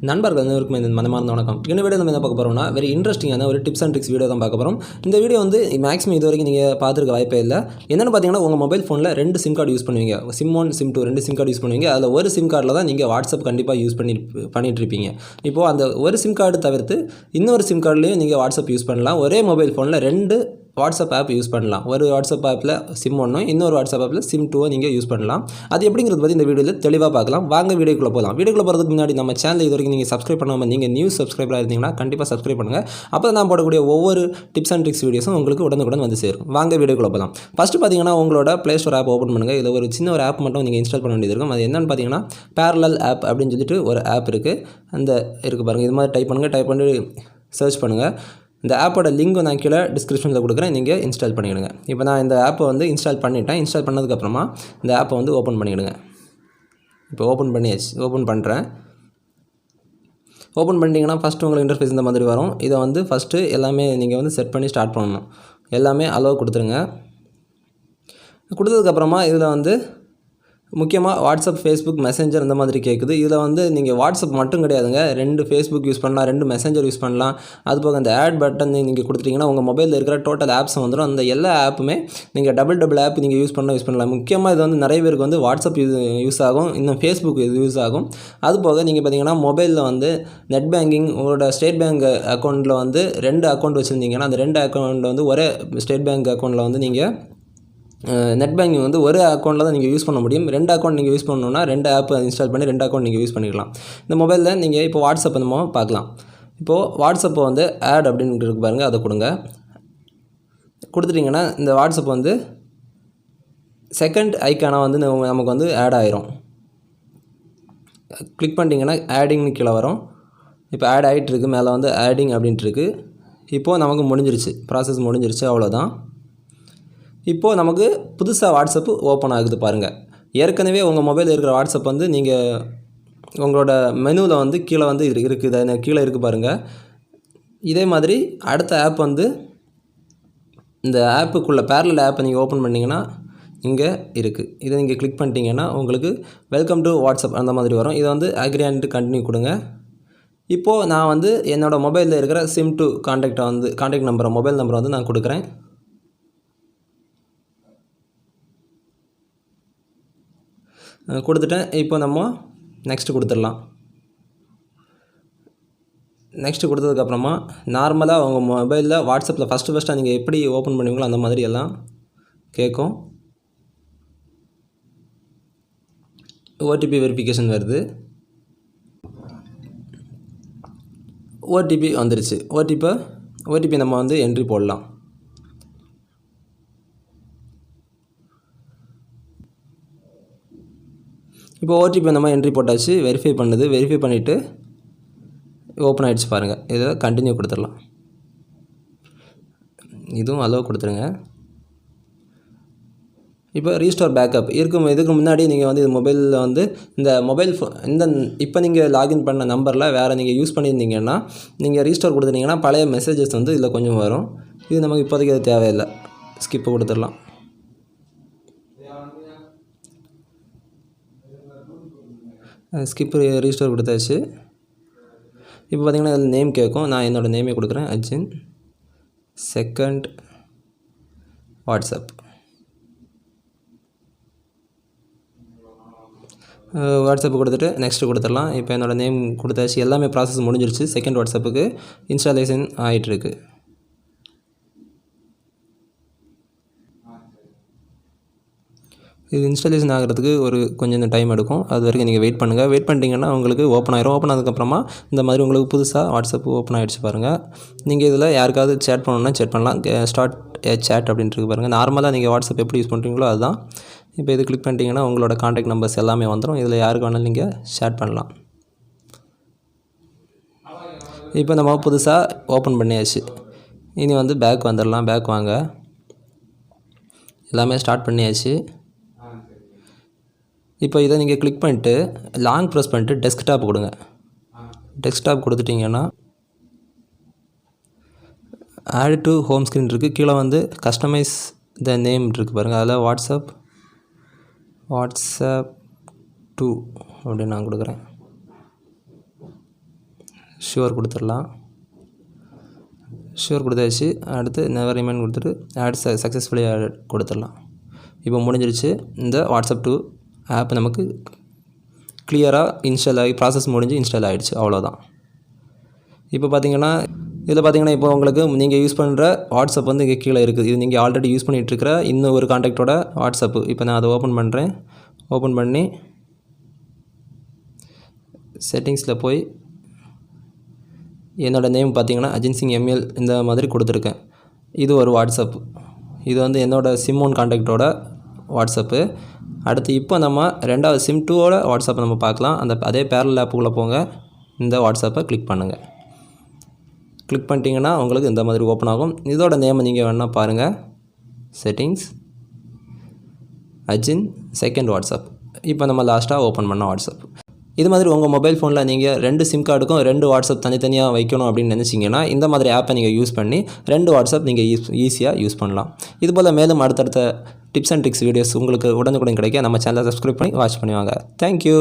நண்பர்கள் அனைவருக்கும் இந்த மனமார்ந்த வணக்கம். இந்த வீடியோ நம்ம என்ன பார்க்க போகிறோம்னா வெரி இன்ட்ரெஸ்டிங்கான ஒரு டிப்ஸ் அண்ட் ட்ரிக்ஸ் வீடியோ தான் பார்க்க போகிறோம். இந்த வீடியோ வந்து மேக்ஸிமம் இது வரைக்கும் நீங்கள் பார்த்துருக்க வாய்ப்பே இல்லை. என்னென்னு பார்த்தீங்கன்னா உங்கள் மொபைல் ஃபோனில் 2 சிம் கார்டு யூஸ் பண்ணுவீங்க. Sim 1 sim 2 2 sim card use பண்ணுவீங்க. அதில் ஒரு சிம் கார்டில் தான் நீங்கள் வாட்ஸ்அப் கண்டிப்பாக யூஸ் பண்ணிட்டு இருப்பீங்க. இப்போது அந்த ஒரு சிம் கார்டு தவிர்த்து இன்னொரு சிம் கார்டுலேயும் நீங்கள் வாட்ஸ்அப் யூஸ் பண்ணலாம். ஒரே மொபைல் ஃபோனில் 2 வாட்ஸ்அப் ஆப் யூஸ் பண்ணலாம். ஒரு வாட்ஸ்அப் ஆப்பில் சிம் 1 இன்னொரு வாட்ஸ்அப் ஆப்பில் சிம் 2 நீங்கள் யூஸ் பண்ணலாம். அது எப்படிங்கிறது பற்றி இந்த வீடியோவில் தெளிவாக பார்க்கலாம். வாங்க வீடியோக்குள்ளே போகலாம். வீடியோக்குள்ளே போகிறதுக்கு முன்னாடி நம்ம சேனல் இது வரைக்கும் நீங்கள் சப்ஸ்கிரைப் பண்ணாமல் நீங்கள் நியூ சப்ஸ்கிரைபராக இருந்தீங்கன்னா கண்டிப்பாக சப்ஸ்கிரைப் பண்ணுங்கள். அப்போ நான் போடக்கூடிய ஒவ்வொரு டிப்ஸ் அண்ட் ட்ரிக்ஸ் வீடியோஸும் உங்களுக்கு உடனுக்குடன் வந்து சேரும். வாங்க வீடியோக்குள்ளே போகலாம். ஃபஸ்ட்டு பார்த்தீங்கன்னா உங்களோட ப்ளே ஸ்டோர் ஆப் ஓப்பன் பண்ணுங்கள். இதில் ஒரு சின்ன ஒரு ஆப் மட்டும் நீங்கள் இன்ஸ்டால் பண்ண வேண்டியது இருக்கும். அது என்னென்னு பார்த்தீங்கன்னா பேரலல் ஆப் அப்படின்னு சொல்லிட்டு ஒரு ஆப் இருக்குது. அந்த இருக்குது பாருங்கள். இது மாதிரி டைப் பண்ணுங்கள். டைப் பண்ணி சர்ச் பண்ணுங்கள். இந்த ஆப்போட லிங்க் நான் கீழே டிஸ்கிரிப்ஷனில் கொடுக்குறேன். நீங்கள் இன்ஸ்டால் பண்ணிவிடுங்க. இப்போ நான் இந்த ஆப்பை வந்து இன்ஸ்டால் பண்ணிட்டேன். இன்ஸ்டால் பண்ணதுக்கப்புறமா இந்த ஆப்பை வந்து ஓப்பன் பண்ணிவிடுங்க. இப்போ ஓப்பன் பண்ணியாச்சு. ஓப்பன் பண்ணுறேன். ஓப்பன் பண்ணிட்டீங்கன்னா ஃபஸ்ட்டு உங்களுக்கு இன்டர்ஃபேஸ் இந்த மாதிரி வரும். இதை வந்து ஃபஸ்ட்டு எல்லாமே நீங்கள் வந்து செட் பண்ணி ஸ்டார்ட் பண்ணணும். எல்லாமே அலோவ் கொடுத்துருங்க. கொடுத்ததுக்கப்புறமா இதில் வந்து முக்கியமாக வாட்ஸ்அப், ஃபேஸ்புக், மெசேஞ்சர் இந்த மாதிரி கேட்குது. இதில் வந்து நீங்கள் வாட்ஸ்அப் மட்டும் கிடையாதுங்க. 2 ஃபேஸ்புக் யூஸ் பண்ணலாம், 2 மெசேஞ்சர் யூஸ் பண்ணலாம். அது போக அந்த ஆட் பட்டன் நீங்கள் கொடுத்துட்டீங்கன்னா உங்கள் மொபைலில் இருக்கிற டோட்டல் ஆப்ஸ் வந்துடும். அந்த எல்லா ஆப்புமே நீங்கள் டபுள் ஆப் நீங்கள் யூஸ் பண்ணலாம். முக்கியமாக இது வந்து நிறைய பேருக்கு வந்து வாட்ஸ்அப் யூஸ் ஆகும், இன்னும் ஃபேஸ்புக் யூஸ் ஆகும். அது போக நீங்கள் பார்த்தீங்கன்னா மொபைலில் வந்து நெட் பேங்கிங், உங்களோட ஸ்டேட் பேங்க் அக்கௌண்ட்டில் வந்து 2 அக்கௌண்ட் வச்சுருந்தீங்கன்னா அந்த 2 அக்கௌண்ட் வந்து ஒரே ஸ்டேட் பேங்க் அக்கௌண்ட்டில் வந்து நீங்கள் நெட் பேங்கிங் வந்து ஒரு அக்கௌண்ட்டில் தான் நீங்கள் யூஸ் பண்ண முடியும். 2 அக்கௌண்ட் நீங்கள் யூஸ் பண்ணணுன்னா 2 ஆப் இன்ஸ்டால் பண்ணி 2 அக்கௌண்ட் நீங்கள் யூஸ் பண்ணிக்கலாம். இந்த மொபைலில் நீங்கள் இப்போ வாட்ஸ்அப் நம்ம பார்க்கலாம். இப்போது வாட்ஸ்அப்பை வந்து ஆட் அப்படின்னு இருக்கு பாருங்கள், அதை கொடுங்க. கொடுத்துட்டிங்கன்னா இந்த வாட்ஸ்அப் வந்து செகண்ட் ஐக்கானாக வந்து நமக்கு வந்து ஆட் ஆயிரும். கிளிக் பண்ணிட்டீங்கன்னா ஆடிங்னு கீழே வரும். இப்போ ஆட் ஆகிட்டு இருக்குது. மேலே வந்து ஆடிங் அப்படின்ட்டு இருக்குது. இப்போது நமக்கு முடிஞ்சிருச்சு, ப்ராசஸ் முடிஞ்சிருச்சு, அவ்வளோதான். இப்போது நமக்கு புதுசாக வாட்ஸ்அப்பு ஓப்பன் ஆகுது பாருங்கள். ஏற்கனவே உங்கள் மொபைலில் இருக்கிற வாட்ஸ்அப் வந்து நீங்கள் உங்களோட மெனுவில் வந்து கீழே வந்து இருக்குது, கீழே இருக்குது பாருங்கள். இதே மாதிரி அடுத்த ஆப் வந்து இந்த ஆப்புக்குள்ளே பேரலல் ஆப்பை நீங்கள் ஓப்பன் பண்ணிங்கன்னா இங்கே இருக்குது. இதை நீங்கள் கிளிக் பண்ணிட்டீங்கன்னா உங்களுக்கு வெல்கம் டு வாட்ஸ்அப் அந்த மாதிரி வரும். இதை வந்து அக்ரி அண்ட் கண்டினியூ கொடுங்க. இப்போது நான் வந்து என்னோடய மொபைலில் இருக்கிற சிம் 2 கான்டாக்ட் நம்பரை, மொபைல் நம்பரை வந்து நான் கொடுக்குறேன். கொடுத்துட்டேன். இப்போ நம்ம நெக்ஸ்ட்டு கொடுத்துடலாம். நெக்ஸ்ட்டு கொடுத்ததுக்கப்புறமா நார்மலாக உங்கள் மொபைலில் வாட்ஸ்அப்பில் ஃபஸ்ட்டாக நீங்கள் எப்படி ஓப்பன் பண்ணுவீங்களோ அந்த மாதிரி எல்லாம் கேட்கும். ஓடிபி வெரிஃபிகேஷன் வருது. ஓடிபி வந்துருச்சு. ஓடிபி நம்ம வந்து என்ட்ரி போடலாம். இப்போ ஓடிபி நம்ம என்ட்ரி போட்டாச்சு. வெரிஃபை பண்ணுது. வெரிஃபை பண்ணிவிட்டு ஓப்பன் ஆகிடுச்சு பாருங்கள். இதை கண்டினியூ கொடுத்துடலாம். இதுவும் அலோவ் கொடுத்துருங்க. இப்போ ரீஸ்டோர் பேக்கப் இதுக்கு முன்னாடி நீங்கள் வந்து இது மொபைலில் வந்து இப்போ நீங்கள் லாகின் பண்ண நம்பரில் வேறு நீங்கள் யூஸ் பண்ணியிருந்தீங்கன்னா நீங்கள் ரீஸ்டோர் கொடுத்துட்டீங்கன்னா பழைய மெசேஜஸ் வந்து இதில் கொஞ்சம் வரும். இது நமக்கு இப்போதைக்கு அது தேவையில்லை. ஸ்கிப்பு கொடுத்துடலாம். ஸ்கிப்பு ரீஸ்டோர் கொடுத்தாச்சு. இப்போ பார்த்திங்கன்னா அதில் நேம் கேட்கும். நான் என்னோடய நேமே கொடுக்குறேன், அஜின் செகண்ட் வாட்ஸ்அப். வாட்ஸ்அப் கொடுத்துட்டு நெக்ஸ்ட்டு கொடுத்துடலாம். இப்போ என்னோடய நேம் கொடுத்தாச்சு. எல்லாமே ப்ராசஸ் முடிஞ்சிருச்சு. செகண்ட் வாட்ஸ்அப்புக்கு இன்ஸ்டாலேஷன் ஆகிட்டுருக்கு. இது இன்ஸ்டாலேஷன் ஆகிறதுக்கு கொஞ்சம் டைம் எடுக்கும். அது வரைக்கும் நீங்கள் வெயிட் பண்ணுங்கள். வெயிட் பண்ணிட்டீங்கன்னா உங்களுக்கு ஓப்பன் ஆயிரும். ஓப்பன் ஆனதுக்கப்புறமா இந்த மாதிரி உங்களுக்கு புதுசாக வாட்ஸ்அப் ஓப்பன் ஆகிடுச்சு பாருங்கள். நீங்கள் இதில் யாருக்காவது சேட் பண்ணணுன்னா சேட் பண்ணலாம். ஸ்டார்ட் சேட் அப்படின்ட்டு பாருங்கள். நார்மலாக நீங்கள் வாட்ஸ்அப் எப்படி யூஸ் பண்ணுறீங்களோ அதுதான். இப்போ இது கிளிக் பண்ணிட்டீங்கன்னா உங்களோட கான்டாக்ட் நம்பர்ஸ் எல்லாமே வந்துடும். இதில் யாருக்கு வேணாலும் நீங்கள் ஷேர் பண்ணலாம். இப்போ நம்ம புதுசாக ஓப்பன் பண்ணியாச்சு. இனி வந்து பேக் வந்துடலாம். பேக் வாங்க. எல்லாமே ஸ்டார்ட் பண்ணியாச்சு. இப்போ இதை நீங்கள் கிளிக் பண்ணிட்டு லாங் ப்ரெஸ் பண்ணிட்டு டெஸ்க்டாப் கொடுங்க. டெஸ்க்டாப் கொடுத்துட்டிங்கன்னா ஆட் டு ஹோம் ஸ்க்ரீன் இருக்குது. கீழே வந்து கஸ்டமைஸ் த நேம் இருக்குது பாருங்கள். அதில் வாட்ஸ்அப் 2 அப்படின்னு நான் கொடுக்குறேன். ஷுவர் கொடுத்துடலாம். ஷுவர் கொடுத்தாச்சு. அடுத்து நெவர் ரிமைண்ட் கொடுத்துட்டு ஆட் சக்ஸஸ்ஃபுல்லி ஆட் கொடுத்துடலாம். இப்போ முடிஞ்சிருச்சு. இந்த வாட்ஸ்அப் 2 ஆப் நமக்கு கிளியராக இன்ஸ்டால் ஆகி ப்ராசஸ் முடிஞ்சு இன்ஸ்டால் ஆகிடுச்சு. அவ்வளோதான். இப்போ பார்த்தீங்கன்னா இதில் பார்த்தீங்கன்னா இப்போ உங்களுக்கு நீங்கள் யூஸ் பண்ணுற வாட்ஸ்அப் வந்து இங்கே கீழே இருக்குது. இது நீங்கள் ஆல்ரெடி யூஸ் பண்ணிகிட்ருக்கிற இன்னும் ஒரு கான்டாக்டோட வாட்ஸ்அப்பு. இப்போ நான் அதை ஓப்பன் பண்ணுறேன். ஓப்பன் பண்ணி செட்டிங்ஸில் போய் என்னோடய நேம் பார்த்தீங்கன்னா அஜின் சிங் எம்எல் இந்த மாதிரி கொடுத்துருக்கேன். இது ஒரு வாட்ஸ்அப். இது வந்து என்னோடய சிம் 1 கான்டாக்டோட வாட்ஸ்அப்பு. அடுத்து இப்போ நம்ம ரெண்டாவது சிம் 2ஓட வாட்ஸ்அப்பை நம்ம பார்க்கலாம். அதே பேரல் ஆப்புக்குள்ளே போங்க. இந்த வாட்ஸ்அப்பை கிளிக் பண்ணுங்கள். கிளிக் பண்ணிட்டீங்கன்னா உங்களுக்கு இந்த மாதிரி ஓப்பன் ஆகும். இதோட நேமை நீங்கள் வேணால் பாருங்கள். Settings Ajin second WhatsApp. இப்போ நம்ம லாஸ்ட்டாக ஓப்பன் பண்ண வாட்ஸ்அப். இது மாதிரி உங்கள் மொபைல் ஃபோனில் நீங்கள் 2 சிம் கார்டுக்கும் 2 வாட்ஸ்அப் தனித்தனியாக வைக்கணும் அப்படின்னு நினச்சிங்கன்னா இந்த மாதிரி ஆப்பை நீங்கள் யூஸ் பண்ணி 2 வாட்ஸ்அப் நீங்கள் ஈஸியாக யூஸ் பண்ணலாம். இதுபோல் மேலும் அடுத்தடுத்த டிப்ஸ் அண்ட் ட்ரிக்ஸ் வீடியோஸ் உங்களுக்கு உடனுக்குடன் கிடைக்க நம்ம சேனலை சப்ஸ்கிரைப் பண்ணி வாட்ச் பண்ணுவாங்க. தேங்க்யூ.